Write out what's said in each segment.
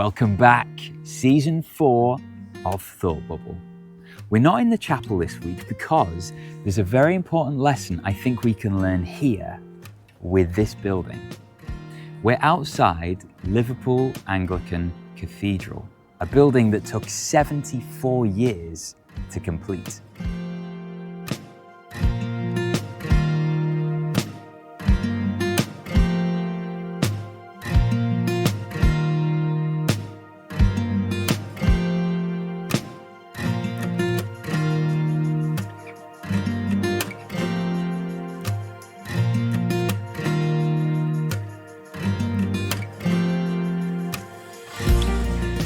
Welcome back, Season 4 of Thought Bubble. We're not in the chapel this week because there's a very important lesson I think we can learn here with this building. We're outside Liverpool Anglican Cathedral, a building that took 74 years to complete.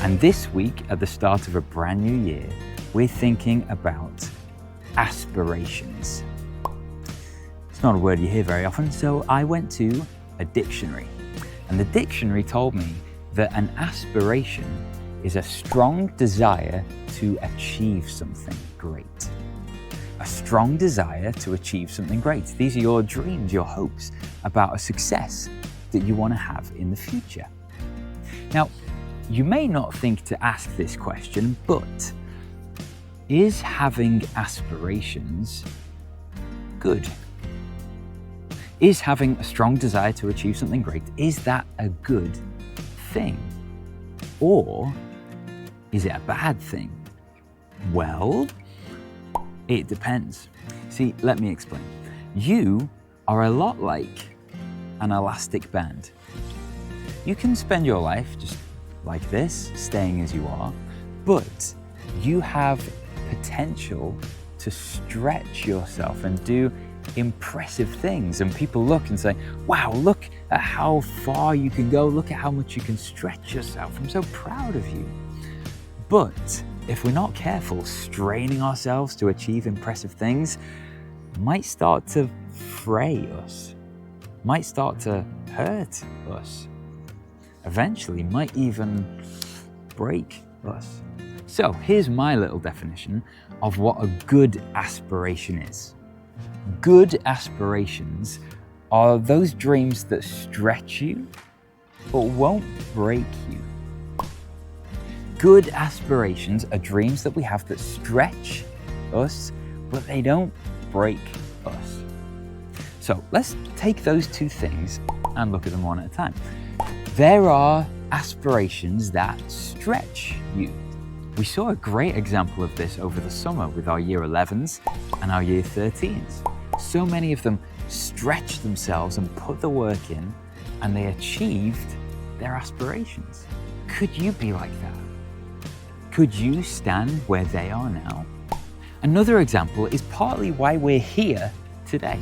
And this week, at the start of a brand new year, we're thinking about aspirations. It's not a word you hear very often, so I went to a dictionary. And the dictionary told me that an aspiration is a strong desire to achieve something great. A strong desire to achieve something great. These are your dreams, your hopes about a success that you want to have in the future. Now, you may not think to ask this question, but is having aspirations good? Is having a strong desire to achieve something great, is that a good thing? Or is it a bad thing? Well, it depends. See, let me explain. You are a lot like an elastic band. You can spend your life just like this, staying as you are, but you have potential to stretch yourself and do impressive things. And people look and say, wow, look at how far you can go. Look at how much you can stretch yourself. I'm so proud of you. But if we're not careful, straining ourselves to achieve impressive things might start to fray us, might start to hurt us. Eventually might even break us. So here's my little definition of what a good aspiration is. Good aspirations are those dreams that stretch you but won't break you. Good aspirations are dreams that we have that stretch us but they don't break us. So let's take those two things and look at them one at a time. There are aspirations that stretch you. We saw a great example of this over the summer with our Year 11s and our Year 13s. So many of them stretched themselves and put the work in, and they achieved their aspirations. Could you be like that? Could you stand where they are now? Another example is partly why we're here today.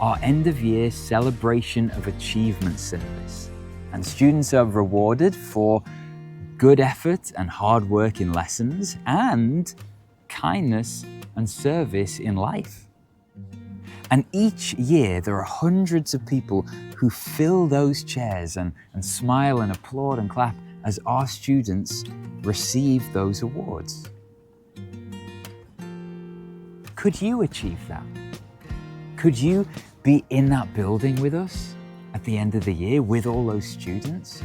Our end of year celebration of achievement service. And students are rewarded for good effort and hard work in lessons and kindness and service in life. And each year there are hundreds of people who fill those chairs and smile and applaud and clap as our students receive those awards. Could you achieve that? Could you be in that building with us at the end of the year with all those students?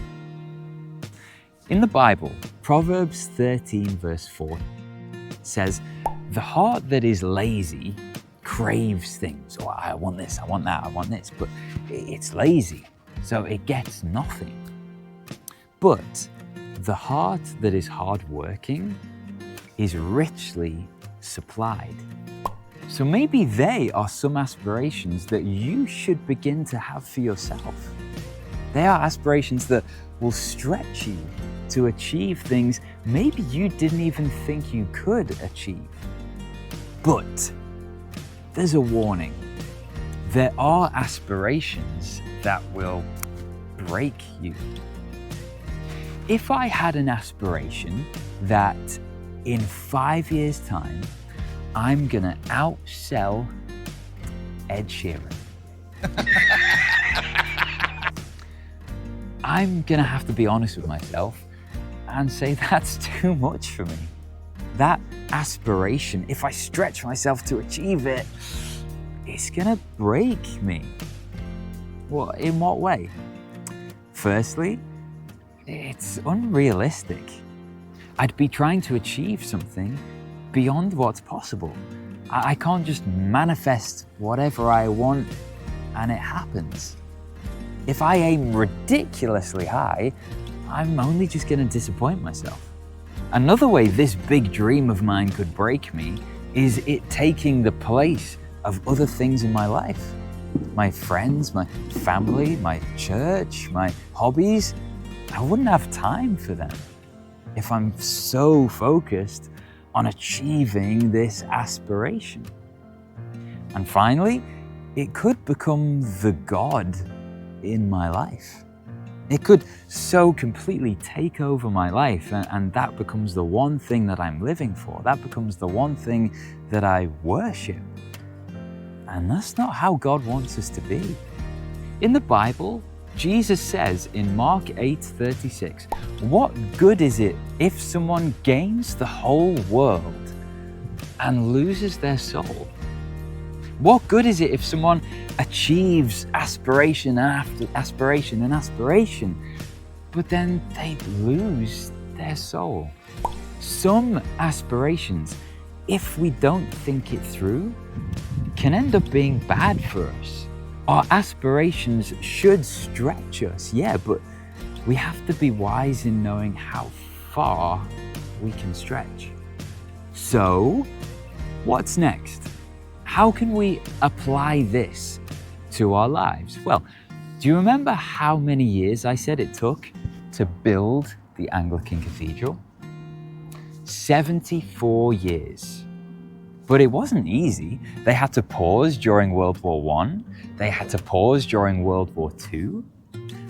In the Bible, Proverbs 13 verse 4 says, "The heart that is lazy craves things." Oh, I want this, I want that, I want this, but it's lazy, so it gets nothing. But the heart that is hardworking is richly supplied. So maybe they are some aspirations that you should begin to have for yourself. They are aspirations that will stretch you to achieve things maybe you didn't even think you could achieve. But there's a warning. There are aspirations that will break you. If I had an aspiration that in 5 years' time, I'm gonna outsell Ed Sheeran. I'm gonna have to be honest with myself and say that's too much for me. That aspiration, if I stretch myself to achieve it, it's gonna break me. Well, in what way? Firstly, it's unrealistic. I'd be trying to achieve something beyond what's possible. I can't just manifest whatever I want and it happens. If I aim ridiculously high, I'm only just going to disappoint myself. Another way this big dream of mine could break me is it taking the place of other things in my life. My friends, my family, my church, my hobbies. I wouldn't have time for them if I'm so focused on achieving this aspiration. And finally, it could become the God in my life. It could so completely take over my life, and that becomes the one thing that I'm living for. That becomes the one thing that I worship. And that's not how God wants us to be. In the Bible, Jesus says in Mark 8:36, "What good is it if someone gains the whole world and loses their soul? What good is it if someone achieves aspiration after aspiration and aspiration, but then they lose their soul?" Some aspirations, if we don't think it through, can end up being bad for us. Our aspirations should stretch us, yeah, but we have to be wise in knowing how far we can stretch. So, what's next? How can we apply this to our lives? Well, do you remember how many years I said it took to build the Anglican Cathedral? 74 years. But it wasn't easy. They had to pause during World War I. They had to pause during World War II.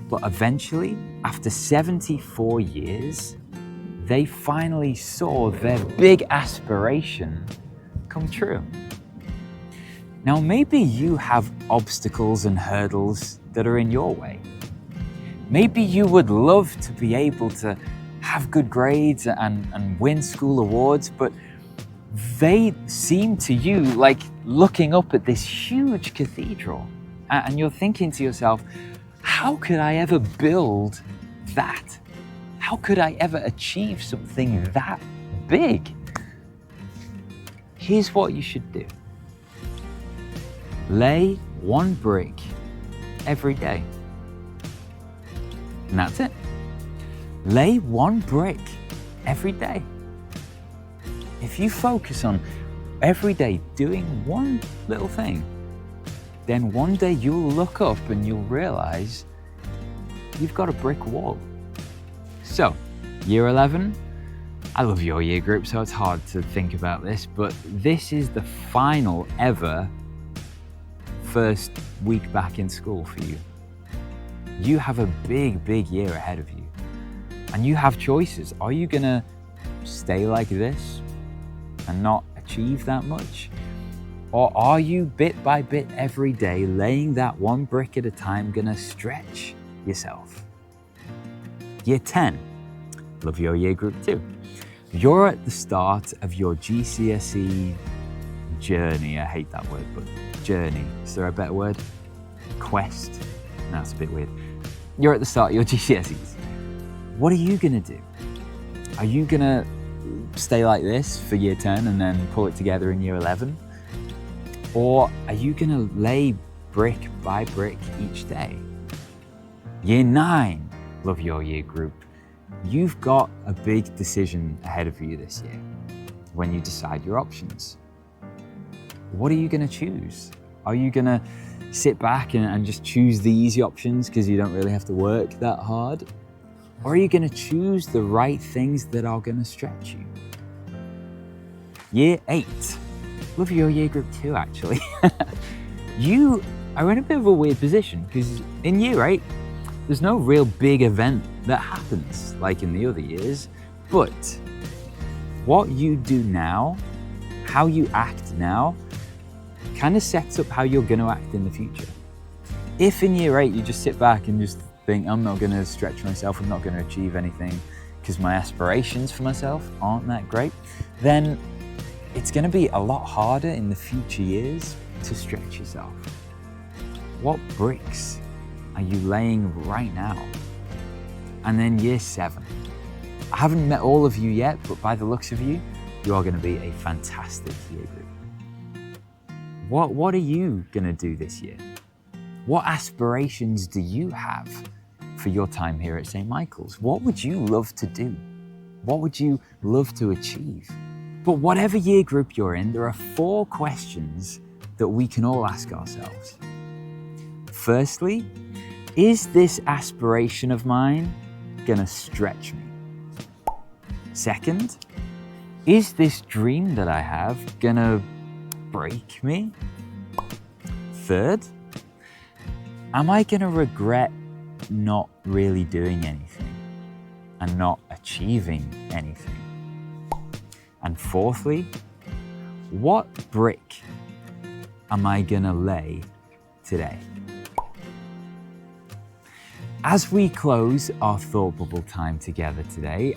But eventually, after 74 years, they finally saw their big aspiration come true. Now, maybe you have obstacles and hurdles that are in your way. Maybe you would love to be able to have good grades and win school awards, but they seem to you like looking up at this huge cathedral, and you're thinking to yourself, how could I ever build that? How could I ever achieve something that big? Here's what you should do. Lay one brick every day. And that's it. Lay one brick every day. If you focus on every day doing one little thing, then one day you'll look up and you'll realize you've got a brick wall. So, year 11, I love your year group, so it's hard to think about this, but this is the final ever first week back in school for you. You have a big, big year ahead of you. And you have choices. Are you gonna stay like this and not achieve that much? Or are you bit by bit every day, laying that one brick at a time, gonna stretch yourself? Year 10, love your year group too. You're at the start of your GCSE journey. I hate that word, but journey. Is there a better word? Quest? No, it's a bit weird. You're at the start of your GCSEs. What are you gonna do? Are you gonna stay like this for year 10 and then pull it together in year 11? Or are you gonna lay brick by brick each day? Year 9, love your year group. You've got a big decision ahead of you this year when you decide your options. What are you gonna choose? Are you gonna sit back and just choose the easy options because you don't really have to work that hard? Or are you gonna choose the right things that are gonna stretch you? Year 8, love your year group too, actually. You are in a bit of a weird position because in year 8, there's no real big event that happens like in the other years, but what you do now, how you act now, kind of sets up how you're going to act in the future. If in year 8 you just sit back and just think, I'm not going to stretch myself, I'm not going to achieve anything because my aspirations for myself aren't that great, then it's going to be a lot harder in the future years to stretch yourself. What bricks are you laying right now? and then year 7. I haven't met all of you yet, but by the looks of you, you are going to be a fantastic year group. What are you going to do this year? What aspirations do you have for your time here at St. Michael's? What would you love to do? What would you love to achieve? But whatever year group you're in, there are 4 questions that we can all ask ourselves. Firstly, is this aspiration of mine gonna stretch me? Second, is this dream that I have gonna break me? Third, am I gonna regret not really doing anything and not achieving anything? And fourthly, what brick am I gonna lay today? As we close our thought bubble time together today,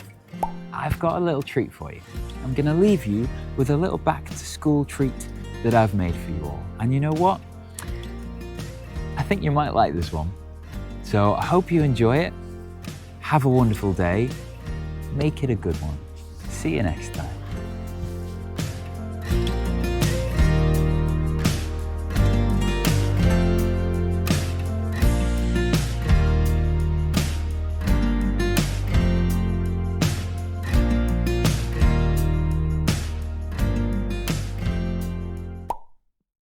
I've got a little treat for you. I'm gonna leave you with a little back to school treat that I've made for you all. And you know what? I think you might like this one. So I hope you enjoy it. Have a wonderful day. Make it a good one. See you next time.